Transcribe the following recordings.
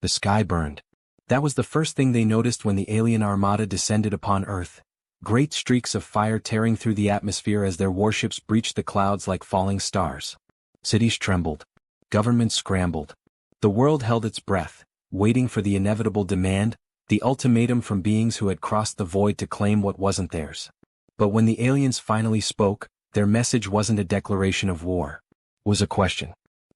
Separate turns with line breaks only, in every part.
The sky burned. That was the first thing they noticed when the alien armada descended upon Earth. Great streaks of fire tearing through the atmosphere as their warships breached the clouds like falling stars. Cities trembled. Governments scrambled. The world held its breath, waiting for the inevitable demand, the ultimatum from beings who had crossed the void to claim what wasn't theirs. But when the aliens finally spoke, their message wasn't a declaration of war. It was a question.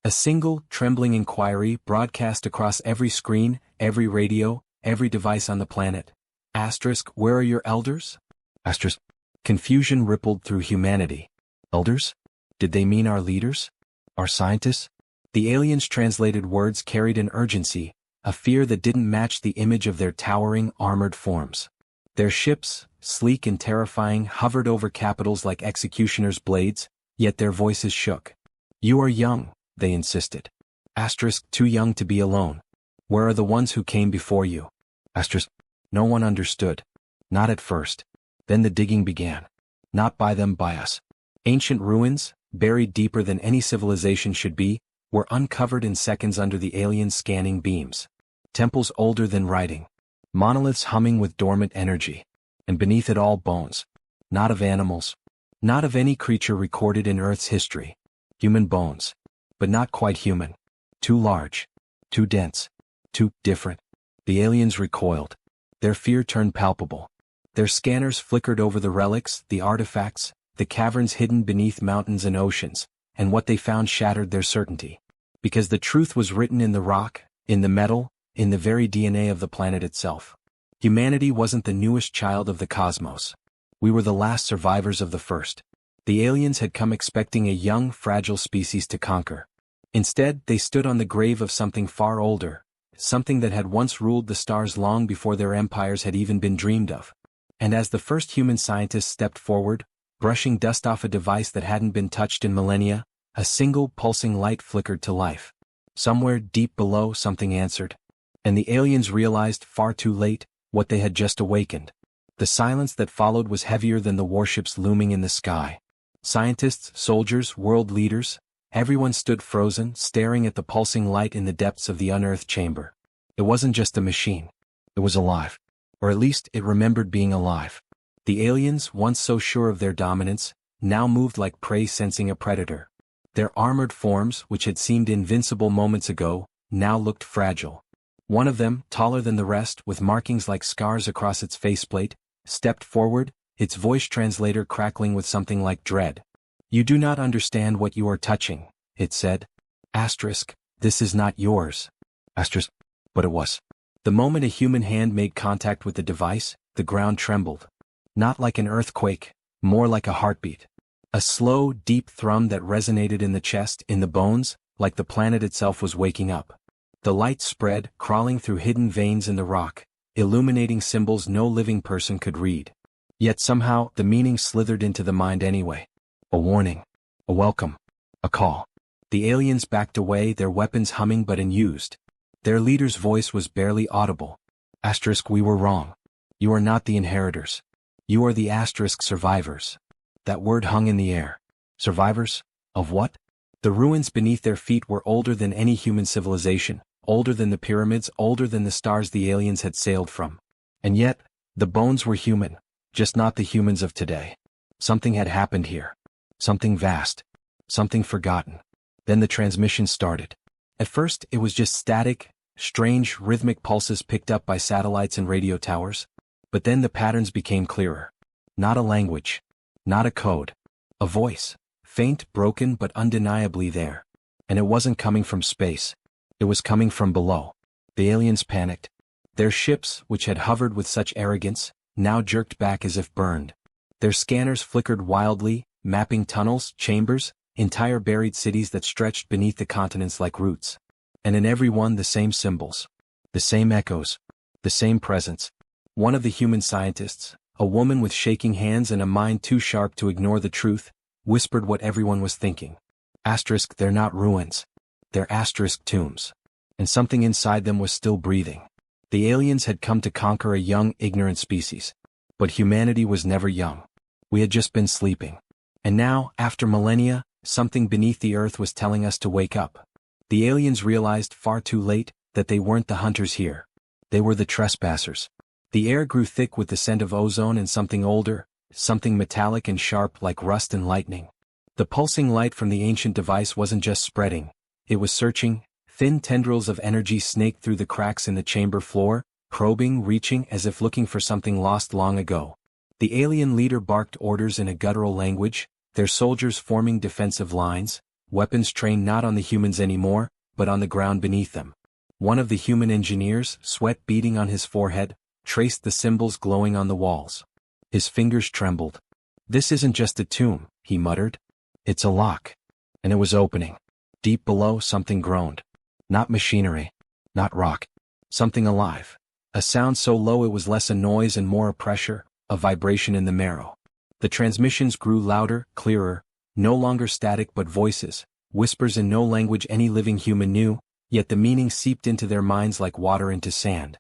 A single, trembling inquiry broadcast across every screen, every radio, every device on the planet. Asterisk, where are your elders? Asterisk. Confusion rippled through humanity. Elders? Did they mean our leaders? Our scientists? The aliens' translated words carried an urgency, a fear that didn't match the image of their towering, armored forms. Their ships, sleek and terrifying, hovered over capitals like executioners' blades, yet their voices shook. You are young, they insisted. Asterisk, too young to be alone. Where are the ones who came before you? Asterisk. No one understood. Not at first. Then the digging began. Not by them, by us. Ancient ruins, buried deeper than any civilization should be, were uncovered in seconds under the aliens' scanning beams. Temples older than writing. Monoliths humming with dormant energy. And beneath it all bones. Not of animals. Not of any creature recorded in Earth's history. Human bones. But not quite human. Too large. Too dense. Too different. The aliens recoiled. Their fear turned palpable. Their scanners flickered over the relics, the artifacts, the caverns hidden beneath mountains and oceans, and what they found shattered their certainty. Because the truth was written in the rock, in the metal, in the very DNA of the planet itself. Humanity wasn't the newest child of the cosmos. We were the last survivors of the first. The aliens had come expecting a young, fragile species to conquer. Instead, they stood on the grave of something far older, something that had once ruled the stars long before their empires had even been dreamed of. And as the first human scientists stepped forward, brushing dust off a device that hadn't been touched in millennia, a single pulsing light flickered to life. Somewhere deep below, something answered. And the aliens realized, far too late, what they had just awakened. The silence that followed was heavier than the warships looming in the sky. Scientists, soldiers, world leaders, everyone stood frozen, staring at the pulsing light in the depths of the unearthed chamber. It wasn't just a machine. It was alive. Or at least it remembered being alive. The aliens, once so sure of their dominance, now moved like prey sensing a predator. Their armored forms, which had seemed invincible moments ago, now looked fragile. One of them, taller than the rest, with markings like scars across its faceplate, stepped forward, its voice translator crackling with something like dread. You do not understand what you are touching, it said. Asterisk, this is not yours. Asterisk, but it was. The moment a human hand made contact with the device, the ground trembled. Not like an earthquake, more like a heartbeat. A slow, deep thrum that resonated in the chest, in the bones, like the planet itself was waking up. The light spread, crawling through hidden veins in the rock, illuminating symbols no living person could read. Yet somehow, the meaning slithered into the mind anyway. A warning. A welcome. A call. The aliens backed away, their weapons humming but unused. Their leader's voice was barely audible. Asterisk, we were wrong. You are not the inheritors. You are the asterisk survivors. That word hung in the air. Survivors? Of what? The ruins beneath their feet were older than any human civilization, older than the pyramids, older than the stars the aliens had sailed from. And yet, the bones were human, just not the humans of today. Something had happened here. Something vast. Something forgotten. Then the transmission started. At first, it was just static, strange, rhythmic pulses picked up by satellites and radio towers. But then the patterns became clearer. Not a language. Not a code. A voice. Faint, broken, but undeniably there. And it wasn't coming from space. It was coming from below. The aliens panicked. Their ships, which had hovered with such arrogance, now jerked back as if burned. Their scanners flickered wildly, mapping tunnels, chambers, entire buried cities that stretched beneath the continents like roots. And in every one the same symbols. The same echoes. The same presence. One of the human scientists, a woman with shaking hands and a mind too sharp to ignore the truth, whispered what everyone was thinking. Asterisk, they're not ruins. They're asterisk tombs. And something inside them was still breathing. The aliens had come to conquer a young, ignorant species. But humanity was never young. We had just been sleeping. And now, after millennia, something beneath the earth was telling us to wake up. The aliens realized far too late that they weren't the hunters here. They were the trespassers. The air grew thick with the scent of ozone and something older, something metallic and sharp like rust and lightning. The pulsing light from the ancient device wasn't just spreading, it was searching. Thin tendrils of energy snaked through the cracks in the chamber floor, probing, reaching as if looking for something lost long ago. The alien leader barked orders in a guttural language, their soldiers forming defensive lines, weapons trained not on the humans anymore, but on the ground beneath them. One of the human engineers, sweat beading on his forehead, traced the symbols glowing on the walls. His fingers trembled. "This isn't just a tomb," he muttered. "It's a lock." And it was opening. Deep below, something groaned. Not machinery. Not rock. Something alive. A sound so low it was less a noise and more a pressure, a vibration in the marrow. The transmissions grew louder, clearer, no longer static but voices, whispers in no language any living human knew, yet the meaning seeped into their minds like water into sand.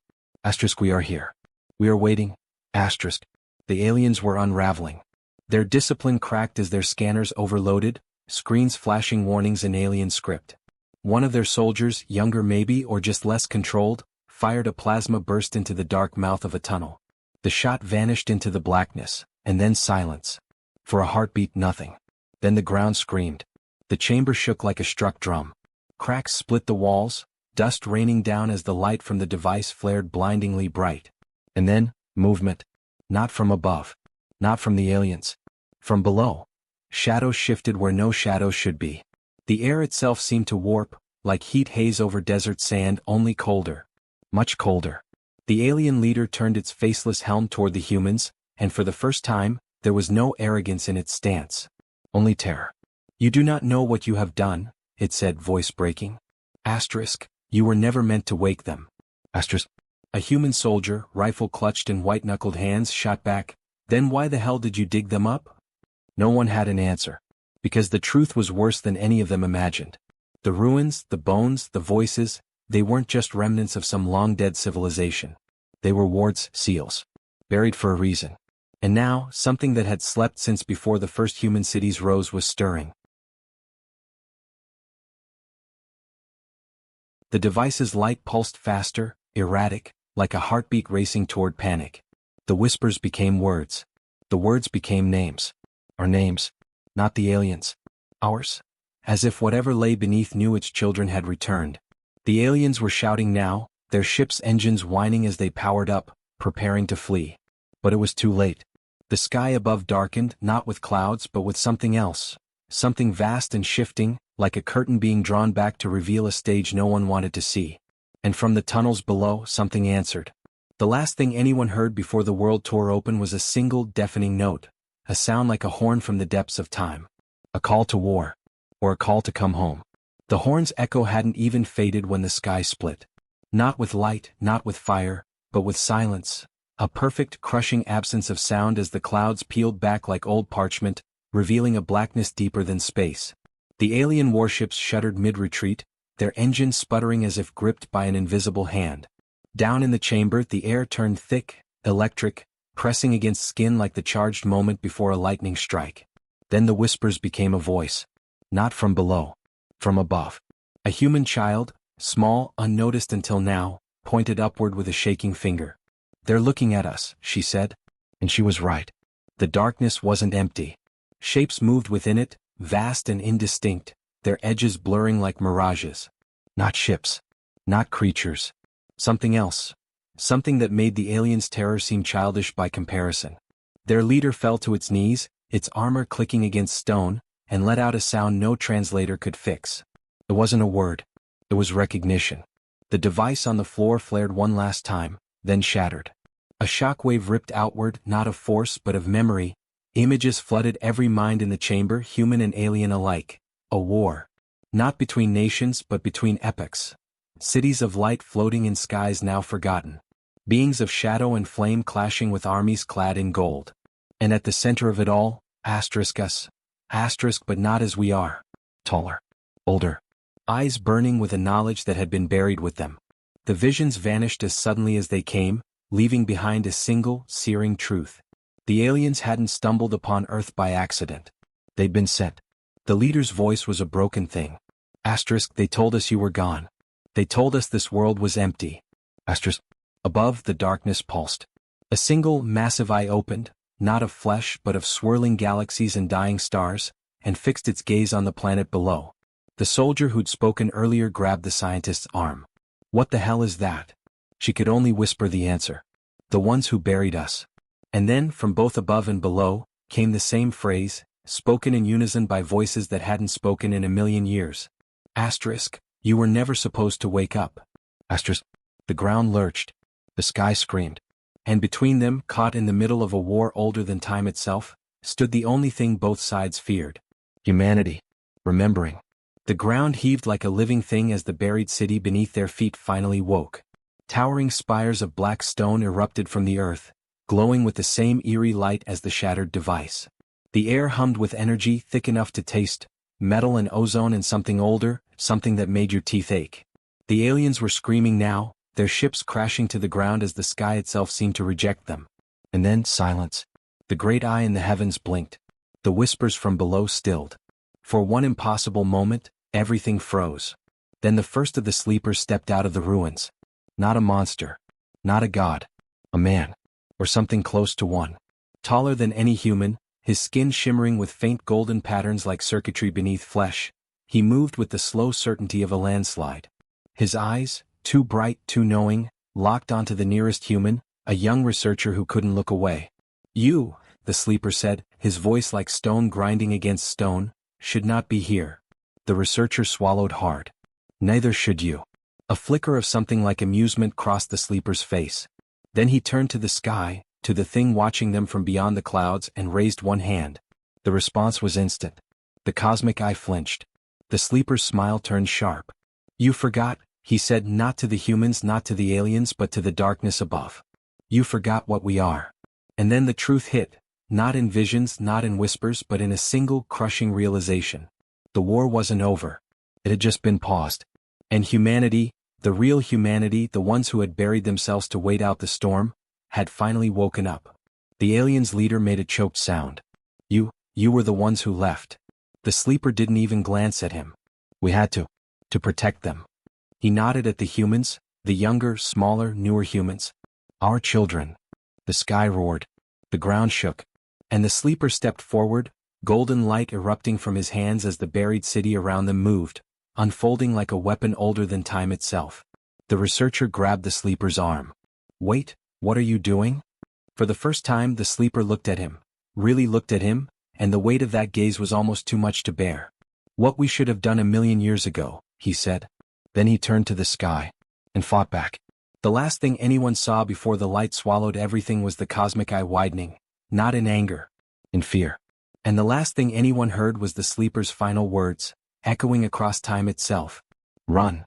"We are here. We are waiting." The aliens were unraveling. Their discipline cracked as their scanners overloaded, screens flashing warnings in alien script. One of their soldiers, younger maybe or just less controlled, fired a plasma burst into the dark mouth of a tunnel. The shot vanished into the blackness, and then silence. For a heartbeat, nothing. Then the ground screamed. The chamber shook like a struck drum. Cracks split the walls, dust raining down as the light from the device flared blindingly bright. And then, movement. Not from above. Not from the aliens. From below. Shadows shifted where no shadows should be. The air itself seemed to warp, like heat haze over desert sand, only colder. Much colder. The alien leader turned its faceless helm toward the humans, and for the first time, there was no arrogance in its stance. Only terror. "You do not know what you have done," it said, voice breaking. You were never meant to wake them. A human soldier, rifle clutched in white-knuckled hands, shot back, "Then why the hell did you dig them up?" No one had an answer. Because the truth was worse than any of them imagined. The ruins, the bones, the voices, they weren't just remnants of some long-dead civilization. They were wards, seals. Buried for a reason. And now, something that had slept since before the first human cities rose was stirring. The device's light pulsed faster, erratic, like a heartbeat racing toward panic. The whispers became words. The words became names. Our names. Not the aliens. Ours. As if whatever lay beneath knew its children had returned. The aliens were shouting now, their ship's engines whining as they powered up, preparing to flee. But it was too late. The sky above darkened, not with clouds but with something else. Something vast and shifting, like a curtain being drawn back to reveal a stage no one wanted to see. And from the tunnels below, something answered. The last thing anyone heard before the world tore open was a single deafening note. A sound like a horn from the depths of time. A call to war. Or a call to come home. The horn's echo hadn't even faded when the sky split. Not with light, not with fire, but with silence. A perfect, crushing absence of sound as the clouds peeled back like old parchment, revealing a blackness deeper than space. The alien warships shuddered mid-retreat, their engines sputtering as if gripped by an invisible hand. Down in the chamber, the air turned thick, electric, pressing against skin like the charged moment before a lightning strike. Then the whispers became a voice. Not from below. From above. A human child, small, unnoticed until now, pointed upward with a shaking finger. "They're looking at us," she said. And she was right. The darkness wasn't empty. Shapes moved within it, vast and indistinct, their edges blurring like mirages. Not ships. Not creatures. Something else. Something that made the aliens' terror seem childish by comparison. Their leader fell to its knees, its armor clicking against stone, and let out a sound no translator could fix. It wasn't a word. It was recognition. The device on the floor flared one last time, then shattered. A shockwave ripped outward, not of force but of memory. Images flooded every mind in the chamber, human and alien alike. A war. Not between nations but between epochs. Cities of light floating in skies now forgotten. Beings of shadow and flame clashing with armies clad in gold. And at the center of it all, us. But not as we are. Taller. Older. Eyes burning with a knowledge that had been buried with them. The visions vanished as suddenly as they came, leaving behind a single, searing truth. The aliens hadn't stumbled upon Earth by accident. They'd been sent. The leader's voice was a broken thing. They told us you were gone. They told us this world was empty. Asterisk. Above, the darkness pulsed. A single, massive eye opened, not of flesh but of swirling galaxies and dying stars, and fixed its gaze on the planet below. The soldier who'd spoken earlier grabbed the scientist's arm. What the hell is that? She could only whisper the answer. The ones who buried us. And then, from both above and below, came the same phrase, spoken in unison by voices that hadn't spoken in a million years. Asterisk. You were never supposed to wake up. Asterisk. The ground lurched. The sky screamed. And between them, caught in the middle of a war older than time itself, stood the only thing both sides feared. Humanity. Remembering. The ground heaved like a living thing as the buried city beneath their feet finally woke. Towering spires of black stone erupted from the earth, glowing with the same eerie light as the shattered device. The air hummed with energy thick enough to taste metal and ozone and something older, something that made your teeth ache. The aliens were screaming now, their ships crashing to the ground as the sky itself seemed to reject them. And then silence. The great eye in the heavens blinked. The whispers from below stilled. For one impossible moment, everything froze. Then the first of the sleepers stepped out of the ruins. Not a monster. Not a god. A man. Or something close to one. Taller than any human, his skin shimmering with faint golden patterns like circuitry beneath flesh, he moved with the slow certainty of a landslide. His eyes, too bright, too knowing, locked onto the nearest human, a young researcher who couldn't look away. You, the sleeper said, his voice like stone grinding against stone, should not be here. The researcher swallowed hard. Neither should you. A flicker of something like amusement crossed the sleeper's face. Then he turned to the sky, to the thing watching them from beyond the clouds, and raised one hand. The response was instant. The cosmic eye flinched. The sleeper's smile turned sharp. You forgot, he said, not to the humans, not to the aliens, but to the darkness above. You forgot what we are. And then the truth hit, not in visions, not in whispers, but in a single crushing realization. The war wasn't over. It had just been paused. And humanity, the real humanity, the ones who had buried themselves to wait out the storm, had finally woken up. The aliens' leader made a choked sound. You were the ones who left. The sleeper didn't even glance at him. We had to protect them. He nodded at the humans, the younger, smaller, newer humans. Our children. The sky roared. The ground shook. And the sleeper stepped forward, golden light erupting from his hands as the buried city around them moved, unfolding like a weapon older than time itself. The researcher grabbed the sleeper's arm. Wait, what are you doing? For the first time the sleeper looked at him, really looked at him, and the weight of that gaze was almost too much to bear. What we should have done a million years ago, he said. Then he turned to the sky and fought back. The last thing anyone saw before the light swallowed everything was the cosmic eye widening, not in anger, in fear. And the last thing anyone heard was the sleeper's final words, echoing across time itself. Run.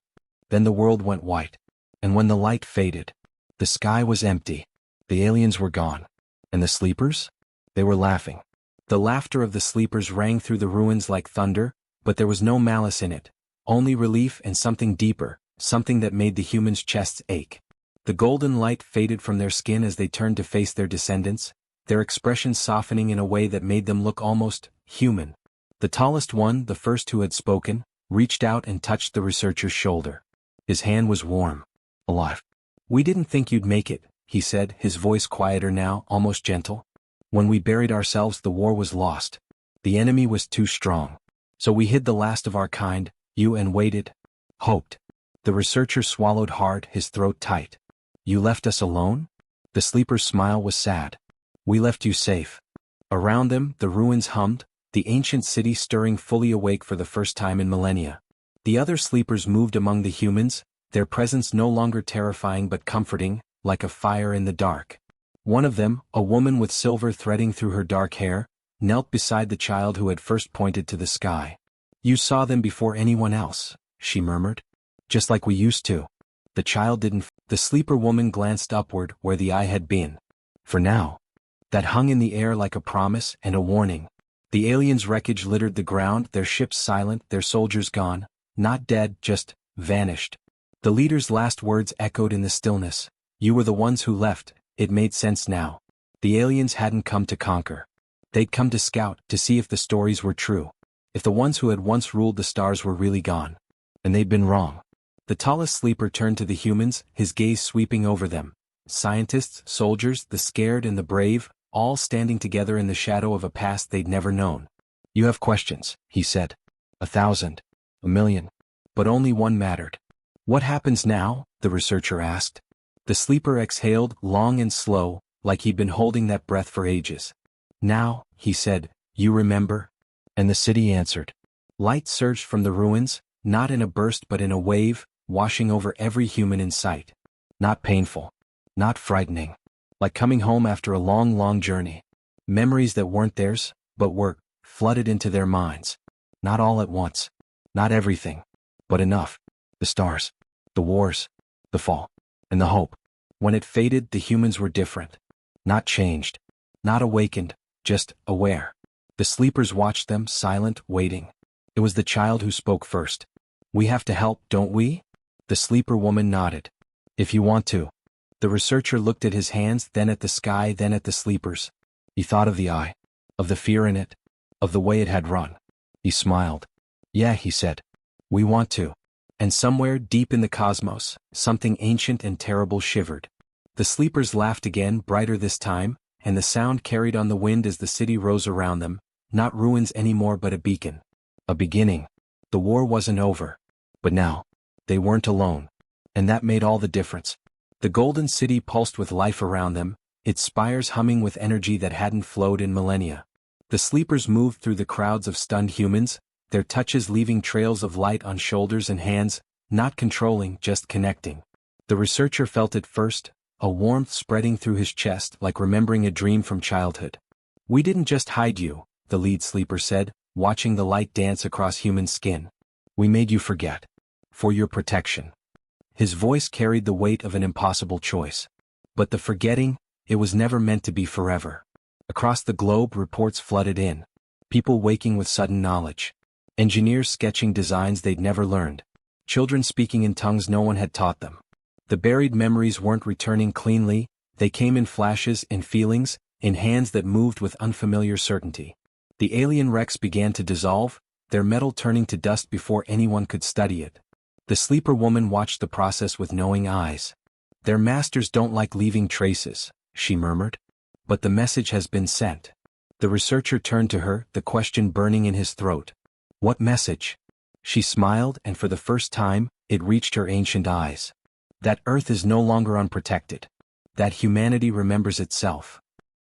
Then the world went white. And when the light faded, the sky was empty. The aliens were gone. And the sleepers? They were laughing. The laughter of the sleepers rang through the ruins like thunder, but there was no malice in it, only relief and something deeper, something that made the humans' chests ache. The golden light faded from their skin as they turned to face their descendants, their expressions softening in a way that made them look almost human. The tallest one, the first who had spoken, reached out and touched the researcher's shoulder. His hand was warm, alive. We didn't think you'd make it, he said, his voice quieter now, almost gentle. When we buried ourselves, the war was lost. The enemy was too strong. So we hid the last of our kind, you, and waited. Hoped. The researcher swallowed hard, his throat tight. You left us alone? The sleeper's smile was sad. We left you safe. Around them, the ruins hummed, the ancient city stirring fully awake for the first time in millennia. The other sleepers moved among the humans, their presence no longer terrifying but comforting, like a fire in the dark. One of them, a woman with silver threading through her dark hair, knelt beside the child who had first pointed to the sky. You saw them before anyone else, she murmured. Just like we used to. The child didn't. The sleeper woman glanced upward where the eye had been. For now. That hung in the air like a promise and a warning. The aliens' wreckage littered the ground, their ships silent, their soldiers gone, not dead, just vanished. The leader's last words echoed in the stillness. You were the ones who left. It made sense now. The aliens hadn't come to conquer. They'd come to scout, to see if the stories were true. If the ones who had once ruled the stars were really gone. And they'd been wrong. The tallest sleeper turned to the humans, his gaze sweeping over them. Scientists, soldiers, the scared and the brave, all standing together in the shadow of a past they'd never known. "You have questions," he said. 1,000. 1,000,000. But only one mattered. "What happens now?" the researcher asked. The sleeper exhaled, long and slow, like he'd been holding that breath for ages. "Now," he said, "you remember?" And the city answered. Light surged from the ruins, not in a burst but in a wave, washing over every human in sight. Not painful. Not frightening. Like coming home after a long, long journey. Memories that weren't theirs, but were, flooded into their minds. Not all at once. Not everything. But enough. The stars. The wars. The fall. And the hope. When it faded, the humans were different. Not changed. Not awakened, just aware. The sleepers watched them, silent, waiting. It was the child who spoke first. "We have to help, don't we?" The sleeper woman nodded. "If you want to." The researcher looked at his hands, then at the sky, then at the sleepers. He thought of the eye. Of the fear in it. Of the way it had run. He smiled. "Yeah," he said. "We want to." And somewhere deep in the cosmos, something ancient and terrible shivered. The sleepers laughed again, brighter this time, and the sound carried on the wind as the city rose around them, not ruins anymore but a beacon. A beginning. The war wasn't over. But now, they weren't alone. And that made all the difference. The golden city pulsed with life around them, its spires humming with energy that hadn't flowed in millennia. The sleepers moved through the crowds of stunned humans, their touches leaving trails of light on shoulders and hands, not controlling, just connecting. The researcher felt it first, a warmth spreading through his chest like remembering a dream from childhood. "We didn't just hide you," the lead sleeper said, watching the light dance across human skin. "We made you forget. For your protection." His voice carried the weight of an impossible choice. But the forgetting, it was never meant to be forever. Across the globe, reports flooded in. People waking with sudden knowledge. Engineers sketching designs they'd never learned. Children speaking in tongues no one had taught them. The buried memories weren't returning cleanly, they came in flashes, in feelings, in hands that moved with unfamiliar certainty. The alien wrecks began to dissolve, their metal turning to dust before anyone could study it. The sleeper woman watched the process with knowing eyes. "Their masters don't like leaving traces," she murmured. "But the message has been sent." The researcher turned to her, the question burning in his throat. "What message?" She smiled, and for the first time, it reached her ancient eyes. That Earth is no longer unprotected. That humanity remembers itself.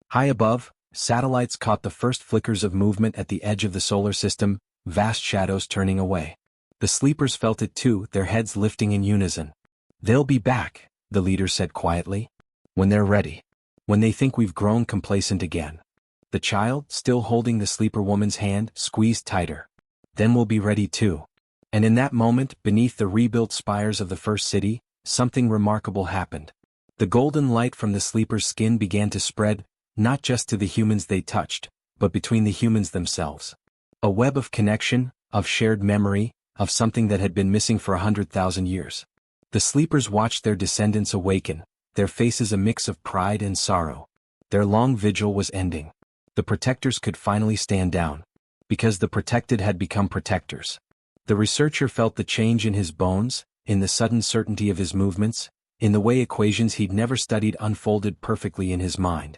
High above, satellites caught the first flickers of movement at the edge of the solar system, vast shadows turning away. The sleepers felt it too, their heads lifting in unison. "They'll be back," the leader said quietly. "When they're ready. When they think we've grown complacent again." The child, still holding the sleeper woman's hand, squeezed tighter. "Then we'll be ready too." And in that moment, beneath the rebuilt spires of the first city, something remarkable happened. The golden light from the sleeper's skin began to spread, not just to the humans they touched, but between the humans themselves. A web of connection, of shared memory, of something that had been missing for 100,000 years. The sleepers watched their descendants awaken, their faces a mix of pride and sorrow. Their long vigil was ending. The protectors could finally stand down. Because the protected had become protectors. The researcher felt the change in his bones, in the sudden certainty of his movements, in the way equations he'd never studied unfolded perfectly in his mind.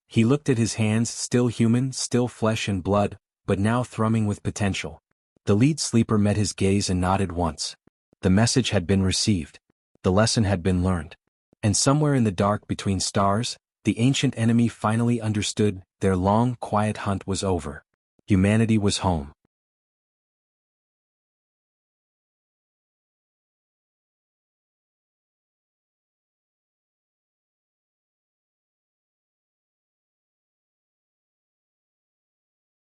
He looked at his hands, still human, still flesh and blood, but now thrumming with potential. The lead sleeper met his gaze and nodded once. The message had been received. The lesson had been learned. And somewhere in the dark between stars, the ancient enemy finally understood, their long, quiet hunt was over. Humanity was home.